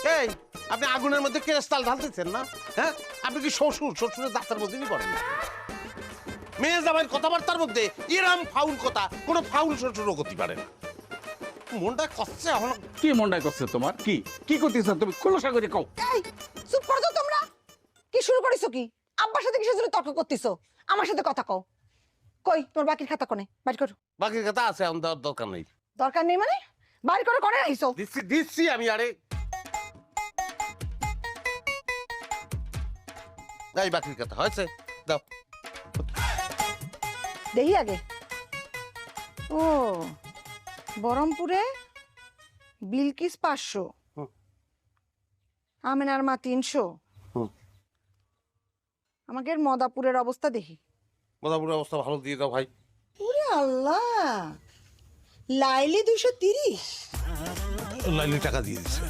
এই আপনি আগুনের মধ্যে কেরাস্তাল ঢালতেছেন না? হ্যাঁ, আপনি কি শ্বশুরের দাঁতের মধ্যে নি পড়েন না? মেয়ে জামাইয়ের কথাবার্তার মধ্যে এরম ফাউল কথা কোনো ফাউল শ্বশুরও করতে পারে না। মনটা কষ্টে এখন। কি মনটাই করছে তোমার? কি করতেছ তুমি? খোলসা করে কও। এই চুপ করো তো তোমরা। কি শুরু করিছো কি? আব্বার সাথে কিসের জন্য তর্ক করতেছো? আমার সাথে কথা কও। কই তোর বাকির খাতা কোনে? বাইর করো। বাকির কথা আছে, এখন দেওয়ার দরকার নেই। দরকার নেই মানে? বাইর করে করে রাখিছো। দিচ্ছি আমি। আরে এই বাকির কথা হয়েছে, দাও। দেখি আগে। ও বহরমপুরে বিলকিস 500, হুম। আমিনার মা 300। হুম। আমাকে মদাপুরের অবস্থা দেখি। মোটামুটি অবস্থা ভালো দিয়ে দাও ভাই। ওরে আল্লাহ, লাইলি 230। লাইলি টাকা দিয়ে দিচ্ছে।